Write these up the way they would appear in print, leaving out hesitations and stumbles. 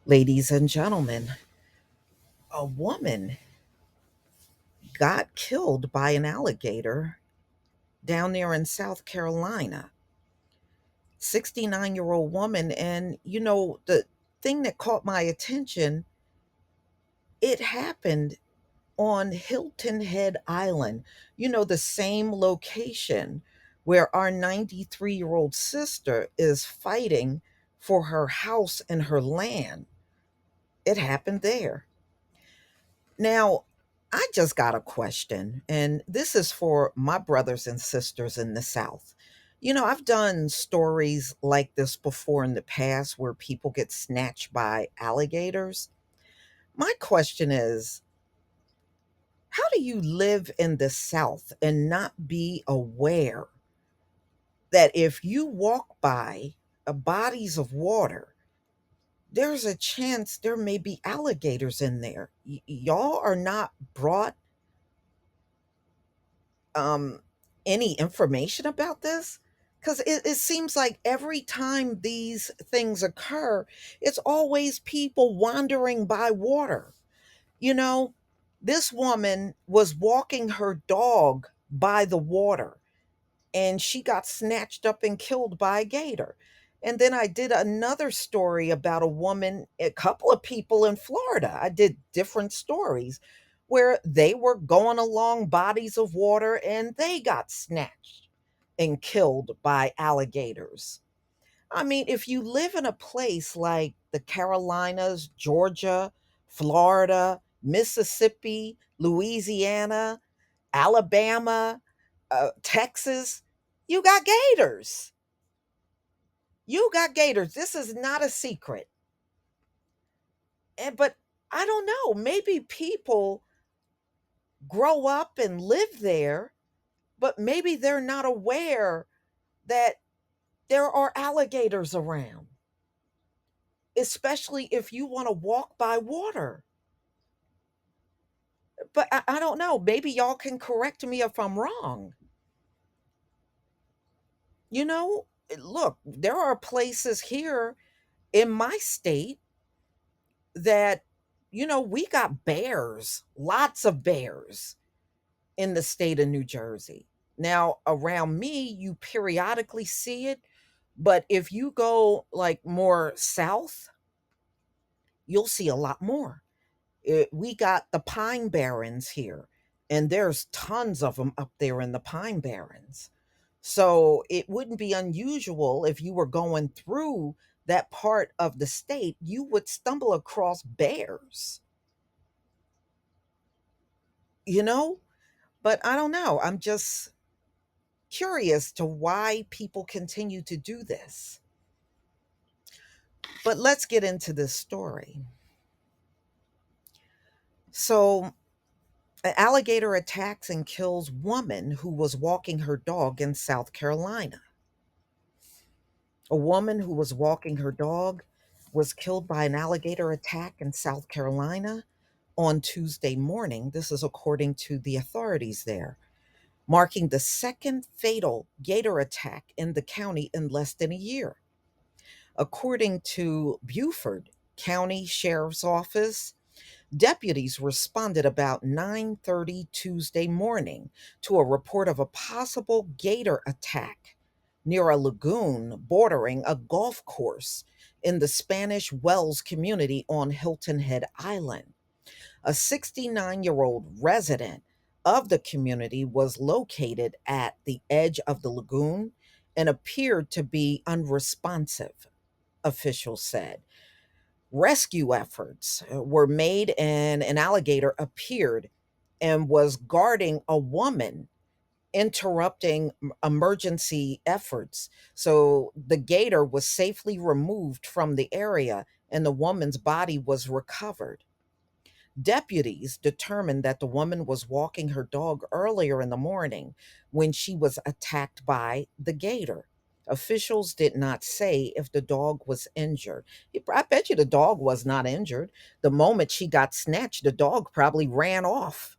Ladies and gentlemen, a woman got killed by an alligator down there in South Carolina. 69-year-old woman. And, the thing that caught my attention, it happened on Hilton Head Island, the same location where our 93-year-old sister is fighting for her house and her land. It happened there. Now, I just got a question, and this is for my brothers and sisters in the South. I've done stories like this before in the past where people get snatched by alligators. My question is, how do you live in the South and not be aware that if you walk by bodies of water, there's a chance there may be alligators in there? Y'all are not brought um, any information about this? Because it seems like every time these things occur, it's always people wandering by water. You know, this woman was walking her dog by the water and she got snatched up and killed by a gator. And then I did another story about a woman, a couple of people in Florida. I did different stories where they were going along bodies of water and they got snatched and killed by alligators. I mean, if you live in a place like the Carolinas, Georgia, Florida, Mississippi, Louisiana, Alabama, Texas, you got gators. You got gators. This is not a secret. But I don't know. Maybe people grow up and live there, but maybe they're not aware that there are alligators around, especially if you want to walk by water. But I don't know. Maybe y'all can correct me if I'm wrong. Look, there are places here in my state that, we got bears, lots of bears in the state of New Jersey. Now, around me, you periodically see it, but if you go like more south, you'll see a lot more. We got the Pine Barrens here, and there's tons of them up there in the Pine Barrens. So it wouldn't be unusual if you were going through that part of the state, you would stumble across bears, you know? But I don't know. I'm just curious to why people continue to do this. But let's get into this story. So, an alligator attacks and kills woman who was walking her dog in South Carolina. A woman who was walking her dog was killed by an alligator attack in South Carolina on Tuesday morning. This is according to the authorities there, marking the second fatal gator attack in the county in less than a year. According to Beaufort County Sheriff's Office, deputies responded about 9:30 Tuesday morning to a report of a possible gator attack near a lagoon bordering a golf course in the Spanish Wells community on Hilton Head Island. A 69-year-old resident of the community was located at the edge of the lagoon and appeared to be unresponsive, officials said. Rescue efforts were made, and an alligator appeared and was guarding a woman, interrupting emergency efforts. So the gator was safely removed from the area and the woman's body was recovered. Deputies determined that the woman was walking her dog earlier in the morning when she was attacked by the gator. Officials did not say if the dog was injured. I bet you the dog was not injured. The moment she got snatched, the dog probably ran off.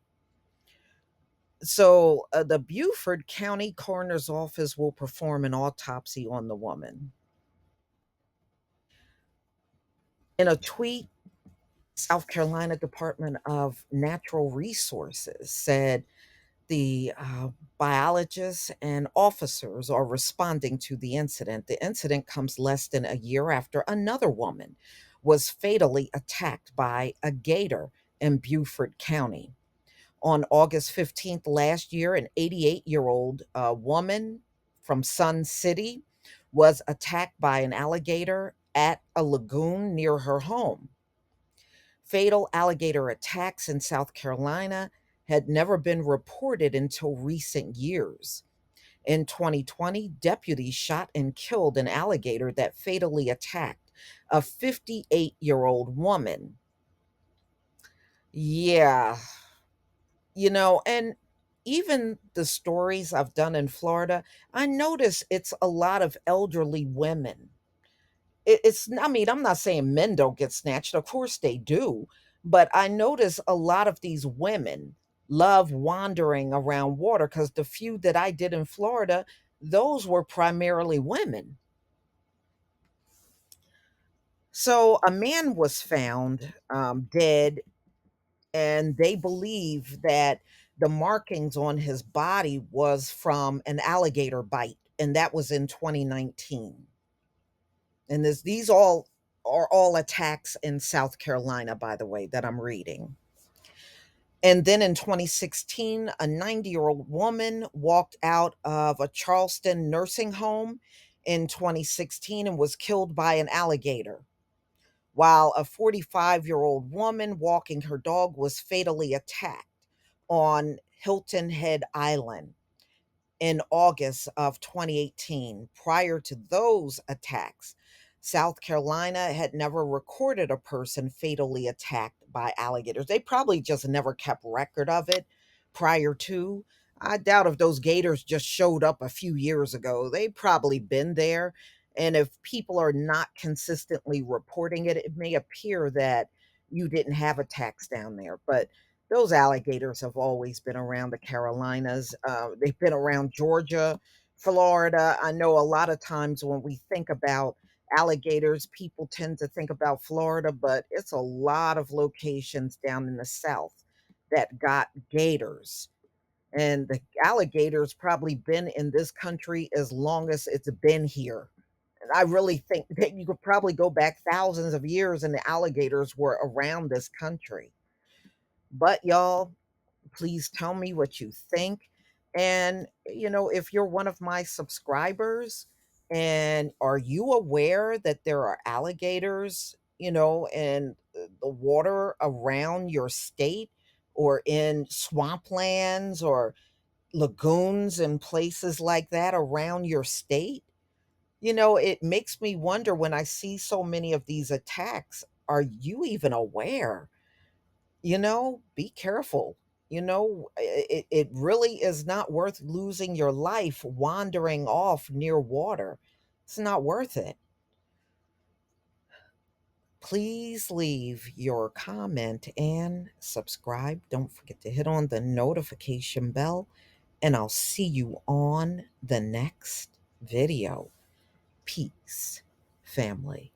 So, the Beaufort County Coroner's Office will perform an autopsy on the woman. In a tweet, South Carolina Department of Natural Resources said the biologists and officers are responding to the incident. The incident comes less than a year after another woman was fatally attacked by a gator in Beaufort County. On August 15th last year, an 88-year-old woman from Sun City was attacked by an alligator at a lagoon near her home. Fatal alligator attacks in South Carolina had never been reported until recent years. In 2020, deputies shot and killed an alligator that fatally attacked a 58-year-old woman. Yeah, and even the stories I've done in Florida, I notice it's a lot of elderly women. I mean, I'm not saying men don't get snatched, of course they do, but I notice a lot of these women love wandering around water because the few that I did in Florida, those were primarily women. So a man was found dead, and they believe that the markings on his body was from an alligator bite, and that was in 2019. And these all are all attacks in South Carolina, by the way, that I'm reading. And then in 2016, a 90-year-old woman walked out of a Charleston nursing home in 2016 and was killed by an alligator, while a 45-year-old woman walking her dog was fatally attacked on Hilton Head Island in August of 2018. Prior to those attacks, South Carolina had never recorded a person fatally attacked by alligators. They probably just never kept record of it prior to. I doubt if those gators just showed up a few years ago. They probably been there. And if people are not consistently reporting it, it may appear that you didn't have attacks down there. But those alligators have always been around the Carolinas. They've been around Georgia, Florida. I know a lot of times when we think about alligators, people tend to think about Florida, but it's a lot of locations down in the South that got gators. And the alligators probably been in this country as long as it's been here. And I really think that you could probably go back thousands of years and the alligators were around this country. But y'all, please tell me what you think. And, if you're one of my subscribers, and are you aware that there are alligators, in the water around your state or in swamplands or lagoons and places like that around your state? It makes me wonder when I see so many of these attacks, are you even aware? Be careful. It really is not worth losing your life wandering off near water. It's not worth it. Please leave your comment and subscribe. Don't forget to hit on the notification bell, and I'll see you on the next video. Peace, family.